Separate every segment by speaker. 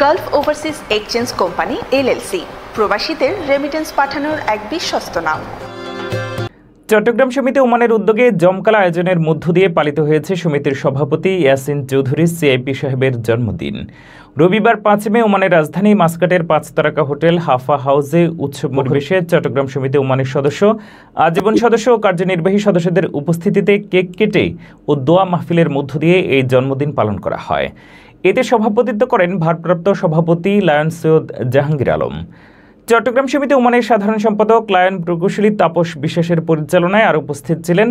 Speaker 1: Gulf overseas exchange company LLC প্রবাসীদের remittance পাঠানোর এক বিশ্বস্ত নাম।
Speaker 2: চট্টগ্রাম সমিতি ওমানের উদ্যোগে জমকালা আয়োজনের মধ্য দিয়ে পালিত হয়েছে সমিতির সভাপতি ইয়াসিন চৌধুরী সিআইপি সাহেবের জন্মদিন। রবিবার ৫ মে ওমানের রাজধানী মাসকাটের ৫ তারকা হোটেল হাফা হাউসে উৎসব পরিবেশে চট্টগ্রাম সমিতি ওমানের সদস্য, আজীবন সদস্য ও কার্যনির্বাহী সদস্যদের উপস্থিতিতে কেক কেটে ও দোয়া মাহফিলের মধ্য দিয়ে এই জন্মদিন পালন করা হয়। এতে সভাপতিত্ব করেন ভারপ্রাপ্ত সভাপতি লায়ন সৈয়দ জাহাঙ্গীর আলম। চট্টগ্রাম সমিতি ওমানের সাধারণ সম্পাদক লায়ন প্রকৌশলী তাপস বিশ্বাসের পরিচালনায় আর উপস্থিত ছিলেন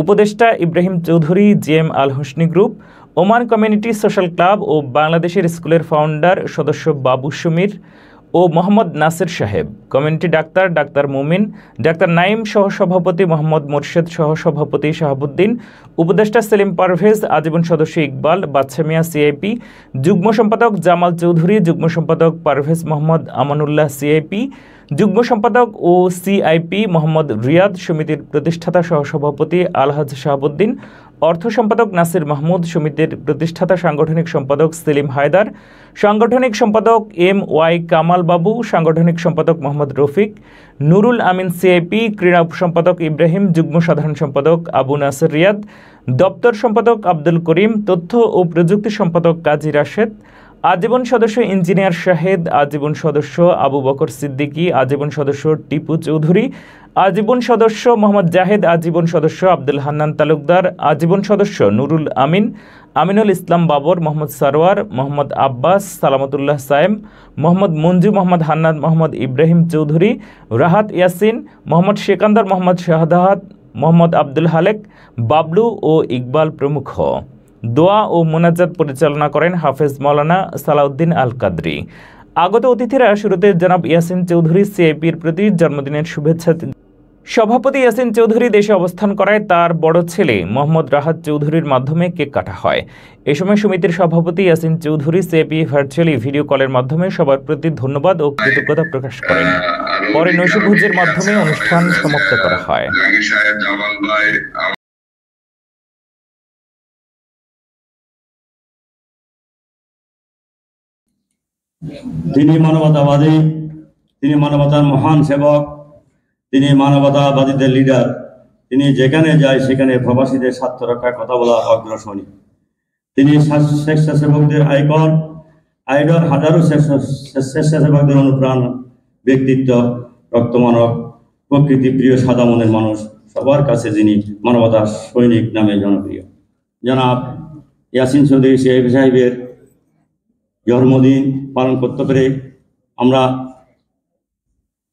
Speaker 2: উপদেষ্টা Ibrahim Chowdhury, GM Al Hosni group, Oman community social club ও বাংলাদেশের স্কুলের ফাউন্ডার সদস্য বাবু সমীর ও মোহাম্মদ নাসির সাহেব, কমিউনিটি ডাক্তার মুমিন, ডাক্তার নাইম সহসভাপতি মোহাম্মদ মোরশেদ, সহসভাপতি শাহাবুদ্দিন, উপদেষ্টা সেলিম পারভেজ, আজীবন সদস্য ইকবাল, বাদশা মিয়া সিআইপি, যুগ্ম সম্পাদক জামাল চৌধুরী, যুগ্ম সম্পাদক পারভেজ মোহাম্মদ আমানুল্লাহ সিআইপি, যুগ্ম সম্পাদক ও সিআইপি মোহাম্মদ রিয়াদ, সমিতির প্রতিষ্ঠাতা সহসভাপতি আলহাজ শাহাবুদ্দিন, অর্থ সম্পাদক নাসির মাহমুদ, সমিতির প্রতিষ্ঠাতা সাংগঠনিক সম্পাদক সেলিম হায়দার, সাংগঠনিক সম্পাদক MY কামাল বাবু, সাংগঠনিক সম্পাদক মোহাম্মদ রফিক, নুরুল আমিন সিআইপি, ক্রীড়া সম্পাদক ইব্রাহিম, যুগ্ম সাধারণ সম্পাদক আবু নাসির রিয়াদ, দপ্তর সম্পাদক আব্দুল করিম, তথ্য ও প্রযুক্তি সম্পাদক কাজী রাশেদ, আজীবন সদস্য ইঞ্জিনিয়ার শাহেদ, আজীবন সদস্য আবু বকর সিদ্দিকী, আজীবন সদস্য টিপু চৌধুরী, আজীবন সদস্য মোহাম্মদ জাহেদ, আজীবন সদস্য আব্দুল হান্নান তালুকদার, আজীবন সদস্য নুরুল আমিন, আমিনুল ইসলাম বাবর, মোহাম্মদ সারোয়ার, মোহাম্মদ আব্বাস, সালামতুল্লাহ সায়েম, মোহাম্মদ মঞ্জু, মোহাম্মদ হান্নান, মোহাম্মদ ইব্রাহিম চৌধুরী, রাহাত ইয়াসিন, মোহাম্মদ সেকান্দার, মোহাম্মদ শাহাদাত, মোহাম্মদ আব্দুল হালেক, বাবলু ও ইকবাল প্রমুখ। দোয়া ও মোনাজাত পরিচালনা করেন হাফেজ মাওলানা সালাউদ্দিন আল কাদরি। আগত অতিথিরা শুরুতে জনাব ইয়াসিন চৌধুরী সিআইপির প্রতি জন্মদিনের শুভেচ্ছা। সভাপতি ইয়াসিন চৌধুরী দেশে অবস্থান করায় তার বড় ছেলে মোহাম্মদ রাহাত চৌধুরীর মাধ্যমে কেক কাটা হয়। এ সময় সমিতির সভাপতি Yasin Chowdhury CIP virtually video কলের মাধ্যমে সবার প্রতি ধন্যবাদ ও কৃতজ্ঞতা প্রকাশ করেন। পরে নৈশভোজের মাধ্যমে অনুষ্ঠান সমাপ্ত করা হয়।
Speaker 3: তিনি মানবতাবাদী, তিনি মানবতার মহান সেবক, তিনি মানবতাবাদীদের লিডার। তিনি যেখানে যায় সেখানে প্রবাসীদের স্বার্থ রক্ষার কথা বলার অগ্রসরী। তিনি স্বেচ্ছাসেবকদের আইডল, হাজারো স্বেচ্ছাসেবকদের অনুপ্রাণ ব্যক্তিত্ব, রক্তমানব, প্রকৃতি প্রিয়, সাদা মনের মানুষ, সবার কাছে যিনি মানবতার সৈনিক নামে জনপ্রিয়। জনাব ইয়াসিন চৌধুরী সিআইপি সাহেবের জন্মদিন পালন করতে পেরে আমরা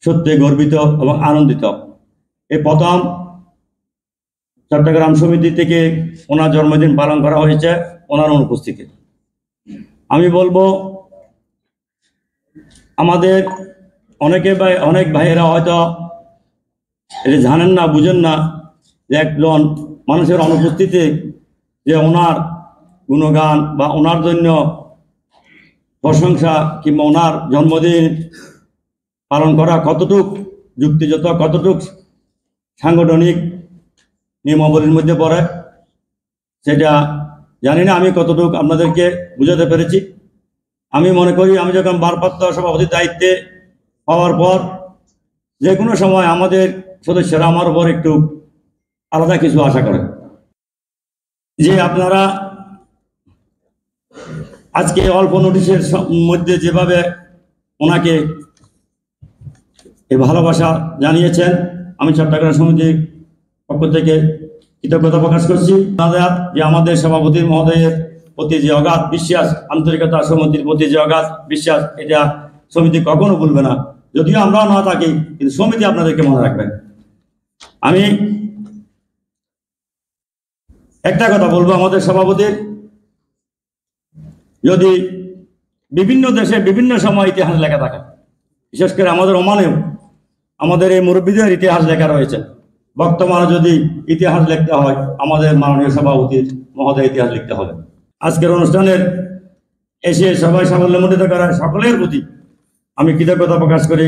Speaker 3: সত্যি গর্বিত এবং আনন্দিত। এই প্রথম চট্টগ্রাম সমিতি থেকে ওনার জন্মদিন পালন করা হয়েছে ওনার অনুপস্থিতিতে। আমি বলবো আমাদের অনেক ভাইয়েরা হয়তো এটা জানেন না, বুঝেন না যে একজন মানুষের অনুপস্থিতিতে যে ওনার গুণগান বা ওনার জন্য প্রশংসা কিংবা ওনার জন্মদিন পালন করা কতটুক যুক্তিযুক্ত, কতটুক সাংগঠনিক নিয়মাবলীর মধ্যে পড়ে সেটা জানি না আমি কতটুক আপনাদেরকে বুঝাতে পেরেছি। আমি মনে করি আমি যখন ভারপ্রাপ্ত সভাপতির দায়িত্বে পাওয়ার পর যে কোনো সময় আমাদের সদস্যরা আমার উপর একটু আলাদা কিছু আশা করে, যে আপনারা আজকে অল্প নোটিশের মধ্যে যেভাবে ওনাকে এই ভালোবাসা জানিয়েছেন, আমি চট্টগ্রাম সমিতির পক্ষ থেকে কৃতজ্ঞতা প্রকাশ করছি। যে আমাদের সভাপতি মহোদয়ের প্রতি যে অগাধ বিশ্বাস, আন্তরিকতা, সমিতির প্রতি যে অগাধ বিশ্বাস, এটা সমিতি কখনো ভুলবে না। যদিও আমরাও না থাকি, কিন্তু সমিতি আপনাদেরকে মনে রাখবেন। আমি একটা কথা বলবো, আমাদের সভাপতির যদি বিভিন্ন দেশে বিভিন্ন সময় ইতিহাস লেখা থাকে, বিশেষ করে আমাদের ওমানেও আমাদের এই মুরব্বীদের ইতিহাস লেখা রয়েছে। বর্তমানে যদি ইতিহাস লিখতে হয়, আমাদের মাননীয় সভাপতির মহোদয় ইতিহাস লিখতে হবে। আজকের অনুষ্ঠানের এসে সবাই সাফল্যমণ্ডিত করার সকলের প্রতি আমি কৃতজ্ঞতা প্রকাশ করি।